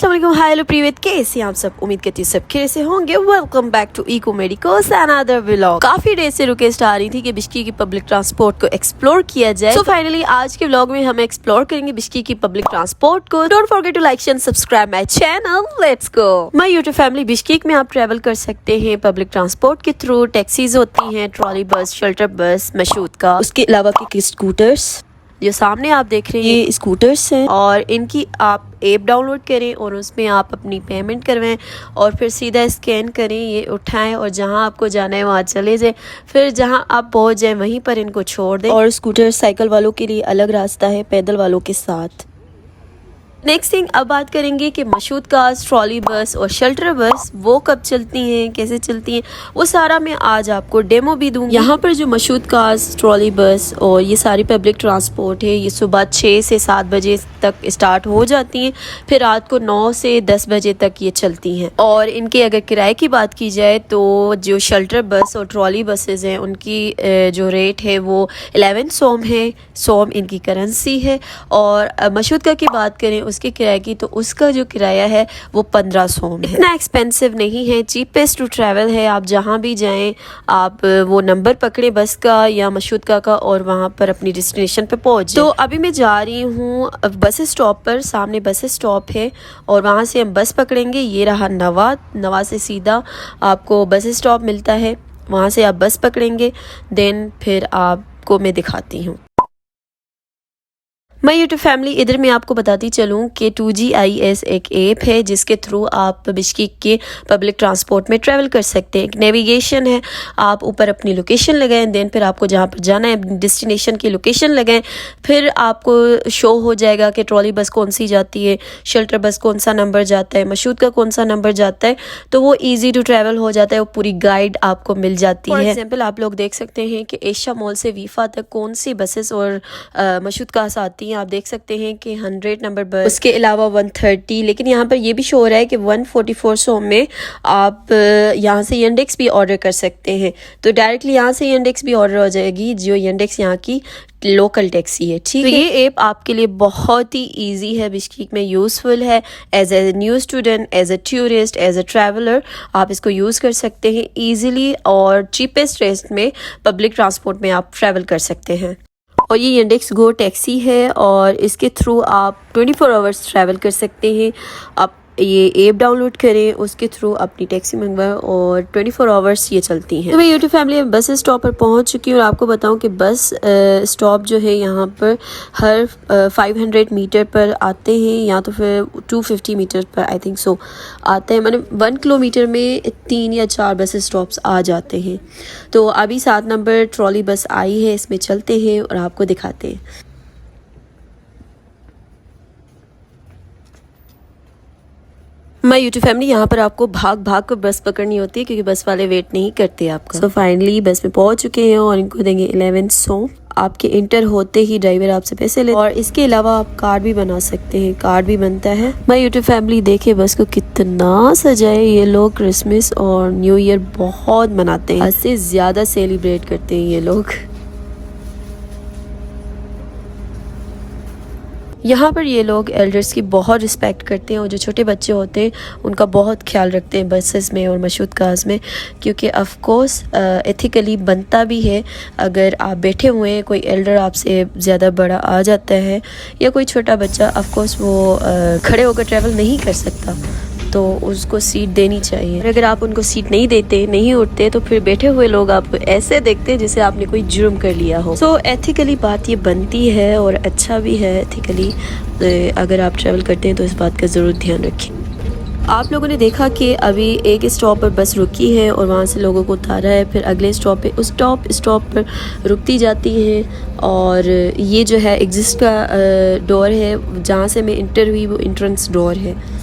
अस्सलाम वालेकुम, hi hello प्रीवियत, कैसे हैं आप सब। उम्मीद करती हूँ सब खैर से होंगे। Welcome back to echo medicos another vlog. काफी डेज से रिक्वेस्ट आ रही थी कि बिश्की की पब्लिक ट्रांसपोर्ट को एक्सप्लोर किया जाए। सो फाइनली आज के व्लॉग में हम एक्सप्लोर करेंगे बिश्की की पब्लिक ट्रांसपोर्ट को। Don't forget to like and subscribe my channel. Let's go. My YouTube family, Bishkek में आप ट्रेवल कर सकते हैं पब्लिक ट्रांसपोर्ट के थ्रू। टैक्सीज होती हैं, ट्रॉली बस, शेल्टर बस, मशहूद का, उसके अलावा के स्कूटर्स। जो सामने आप देख रहे हैं ये स्कूटर्स हैं और इनकी आप ऐप डाउनलोड करें और उसमें आप अपनी पेमेंट करवाएं और फिर सीधा स्कैन करें, ये उठाएं और जहां आपको जाना है वहां चले जाएं। फिर जहां आप पहुंच जाएं वहीं पर इनको छोड़ दें। और स्कूटर साइकिल वालों के लिए अलग रास्ता है, पैदल वालों के साथ। नेक्स्ट थिंग, अब बात करेंगे कि मशहूद कार्स, ट्रॉली बस और शेल्टर बस वो कब चलती हैं, कैसे चलती हैं, वो सारा मैं आज आपको डेमो भी दूंगी। यहाँ पर जो मशहूद कार्स, ट्रॉली बस और ये सारी पब्लिक ट्रांसपोर्ट है, ये सुबह 6 से 7 बजे तक स्टार्ट हो जाती हैं, फिर रात को 9 से 10 बजे तक ये चलती हैं। और इनके अगर किराए की बात की जाए तो जो शेल्टर बस और ट्रॉली बसेज हैं उनकी जो रेट है वो 11 सोम है। सोम इनकी करेंसी है। और मशहूद का की बात करें उसके किराए की, तो उसका जो किराया है वो 15 सोम है। इतना एक्सपेंसिव नहीं है, चीपेस्ट टू ट्रैवल है। आप जहाँ भी जाएं आप वो नंबर पकड़े बस का या मशहूद का और वहाँ पर अपनी डेस्टिनेशन पे पहुँच। तो अभी मैं जा रही हूँ बस स्टॉप पर। सामने बस स्टॉप है और वहाँ से हम बस पकड़ेंगे। ये रहा नवा से सीधा आपको बस स्टॉप मिलता है, वहाँ से आप बस पकड़ेंगे। देन फिर आपको मैं दिखाती हूँ। मैं यूट्यूब फैमिली, इधर मैं आपको बताती चलूँ कि 2GIS एक ऐप है जिसके थ्रू आप बिश्केक के पब्लिक ट्रांसपोर्ट में ट्रैवल कर सकते हैं। एक नेविगेशन है, आप ऊपर अपनी लोकेशन लगाएं, देन फिर आपको जहाँ पर जाना है डेस्टिनेशन की लोकेशन लगाएं, फिर आपको शो हो जाएगा कि ट्रॉली बस कौन सी जाती है, शेल्टर बस कौन सा नंबर जाता है, मशहूद का कौन सा नंबर जाता है। तो वो ईजी टू ट्रैवल हो जाता है, वो पूरी गाइड आपको मिल जाती है। फॉर एग्जाम्पल आप लोग देख सकते हैं कि एशिया मॉल से वीफा तक कौन सी बसेस और मशहूद का आती हैं। आप देख सकते हैं कि 100 नंबर बस, उसके अलावा 130, लेकिन यहाँ पर ये भी शो हो रहा है कि 144 सौ में आप यहाँ से यंडेक्स भी ऑर्डर कर सकते हैं। तो डायरेक्टली यहाँ से यंडेक्स भी ऑर्डर हो जाएगी, जो यंडेक्स यहाँ की लोकल टैक्सी है। ठीक है, ये ऐप आपके लिए बहुत ही इजी है, बिश्केक में यूज़फुल है। As a new student, as a tourist, as a traveller आप इसको यूज़ कर सकते हैं ईजिली और चीपेस्ट रेट में पब्लिक ट्रांसपोर्ट में आप ट्रैवल कर सकते हैं। और ये यंडेक्स गो टैक्सी है और इसके थ्रू आप 24 आवर्स ट्रैवल कर सकते हैं। आप ये ऐप डाउनलोड करें, उसके थ्रू अपनी टैक्सी मंगवाएं और 24 आवर्स ये चलती हैं। तो मैं यूट्यूब फैमिली बस स्टॉप पर पहुंच चुकी हूँ और आपको बताऊं कि बस स्टॉप जो है यहाँ पर हर 500 मीटर पर आते हैं या तो फिर 250 मीटर पर आई थिंक सो आते हैं। मैंने 1 किलोमीटर में 3 या 4 बस स्टॉप्स आ जाते हैं। तो अभी 7 नंबर ट्रॉली बस आई है, इसमें चलते हैं और आपको दिखाते हैं। मैं यूट्यूब फैमिली, यहाँ पर आपको भाग भाग कर बस पकड़नी होती है क्योंकि बस वाले वेट नहीं करते आपका। सो फाइनली बस में पहुंच चुके हैं और इनको देंगे 11 सौ। आपके इंटर होते ही ड्राइवर आपसे पैसे ले। और इसके अलावा आप कार्ड भी बना सकते हैं, कार्ड भी बनता है। मैं यूट्यूब फैमिली देखे बस को कितना सजाए ये लोग। क्रिसमस और न्यू ईयर बहुत मनाते हैं, इससे ज्यादा सेलिब्रेट करते हैं ये लोग। यहाँ पर ये लोग एल्डर्स की बहुत रिस्पेक्ट करते हैं और जो छोटे बच्चे होते हैं उनका बहुत ख्याल रखते हैं बसेस में और मशहूद कार्स में, क्योंकि ऑफ कोर्स एथिकली बनता भी है। अगर आप बैठे हुए हैं, कोई एल्डर आपसे ज़्यादा बड़ा आ जाता है या कोई छोटा बच्चा, ऑफ कोर्स वो खड़े होकर ट्रैवल नहीं कर सकता, तो उसको सीट देनी चाहिए। और अगर आप उनको सीट नहीं देते, नहीं उठते, तो फिर बैठे हुए लोग आपको ऐसे देखते हैं जैसे आपने कोई जुर्म कर लिया हो। सो एथिकली बात ये बनती है और अच्छा भी है एथिकली। अगर आप ट्रैवल करते हैं तो इस बात का ज़रूर ध्यान रखें। आप लोगों ने देखा कि अभी एक स्टॉप पर बस रुकी है और वहाँ से लोगों को उतारा है, फिर अगले स्टॉप पे उस स्टॉप पर रुकती जाती हैं। और ये जो है एग्जिस्ट का डोर है, जहाँ से मैं इंटर हुई वो एंट्रेंस डोर है।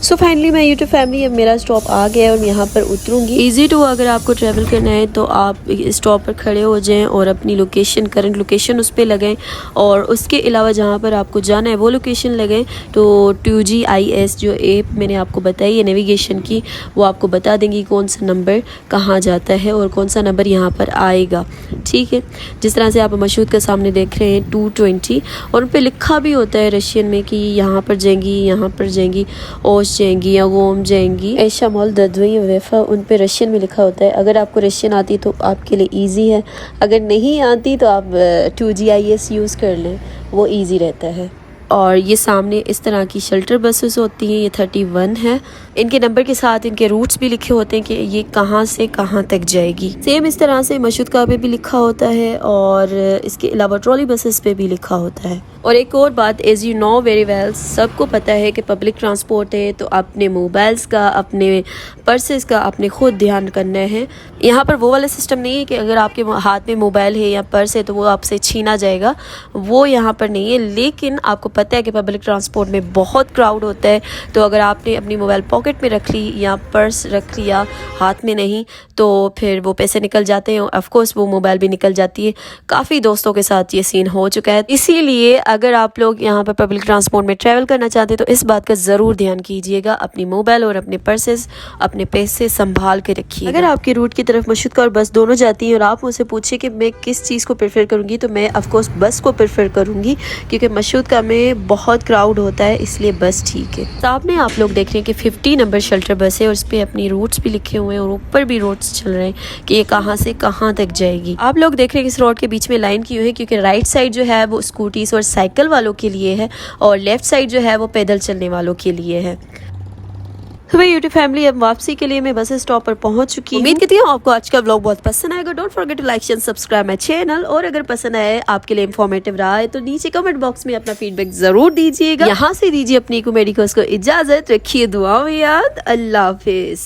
सो फाइनली मैं यूट्यूब फैमिली अब मेरा स्टॉप आ गया है और यहाँ पर उतरूँगी। ईजी टू अगर आपको ट्रैवल करना है तो आप स्टॉप पर खड़े हो जाएं और अपनी लोकेशन, करंट लोकेशन उस पर लगाएं और उसके अलावा जहाँ पर आपको जाना है वो लोकेशन लगाएं। तो 2GIS जो ऐप मैंने आपको बताई है नेविगेशन की, वो आपको बता देंगी कौन सा नंबर कहाँ जाता है और कौन सा नंबर यहाँ पर आएगा। ठीक है, जिस तरह से आप मशहूद के सामने देख रहे हैं 220 और उन पर लिखा भी होता है रशियन में कि यहाँ पर जाएंगी, यहाँ पर जाएंगी, ओश जाएंगी या गोम जाएंगी, ऐशा मॉल ददवी वेफा, उन पे रशियन में लिखा होता है। अगर आपको रशियन आती तो आपके लिए इजी है, अगर नहीं आती तो आप 2GIS यूज़ कर लें, वो इजी रहता है। और ये सामने इस तरह की शेल्टर बसेस होती हैं, ये 31 है। इनके नंबर के साथ इनके रूट्स भी लिखे होते हैं कि ये कहाँ से कहाँ तक जाएगी। सेम इस तरह से मशहूद का पे भी लिखा होता है और इसके अलावा ट्रॉली बसेस पे भी लिखा होता है। और एक और बात, as you know very well, सबको पता है कि पब्लिक ट्रांसपोर्ट है तो अपने मोबाइल्स का, अपने पर्सेस का अपने खुद ध्यान करना है। यहाँ पर वो वाला सिस्टम नहीं है कि अगर आपके हाथ में मोबाइल है या पर्स है तो वो आपसे छीना जाएगा, वो यहाँ पर नहीं है। लेकिन आपको पता है कि पब्लिक ट्रांसपोर्ट में बहुत क्राउड होता है, तो अगर आपने अपनी मोबाइल पॉकेट में रख ली या पर्स रख लिया, हाथ में नहीं, तो फिर वो पैसे निकल जाते हैं और ऑफकोर्स वो मोबाइल भी निकल जाती है। काफ़ी दोस्तों के साथ ये सीन हो चुका है। इसीलिए अगर आप लोग यहाँ पर पब्लिक ट्रांसपोर्ट में ट्रैवल करना चाहते हैं तो इस बात का ज़रूर ध्यान कीजिएगा, अपनी मोबाइल और अपने पर्सेस, अपने पैसे संभाल के रखिए। अगर आपके रूट की तरफ मशहूद का और बस दोनों जाती हैं और आप मुझसे पूछे कि मैं किस चीज़ को प्रेफर करूँगी, तो मैं ऑफकोर्स बस को प्रेफर करूँगी, क्योंकि मशहूद का में बहुत क्राउड होता है, इसलिए बस ठीक है। सामने आप लोग देख रहे हैं कि 50 नंबर शेल्टर बस है और इस पर अपनी रूट्स भी लिखे हुए हैं और ऊपर भी रूट्स चल रहे हैं कि ये कहाँ से कहाँ तक जाएगी। आप लोग देख रहे हैं कि इस रोड के बीच में लाइन की हुई है, क्योंकि राइट साइड जो है वो स्कूटीज और साइकिल वालों के लिए है और लेफ्ट साइड जो है वो पैदल चलने वालों के लिए है। तो भाई यूट्यूब फैमिली, अब वापसी के लिए मैं बस स्टॉप पर पहुंच चुकी हूँ। उम्मीद करती हूँ आपको आज का व्लॉग बहुत पसंद आएगा। Don't forget to like share subscribe my channel. और अगर पसंद आए, आपके लिए इंफॉर्मेटिव रहा है, तो नीचे कमेंट बॉक्स में अपना फीडबैक जरूर दीजिएगा। यहाँ से दीजिए अपनी कॉमेडी को इजाजत, रखिए दुआ में याद। अल्लाह हाफिज।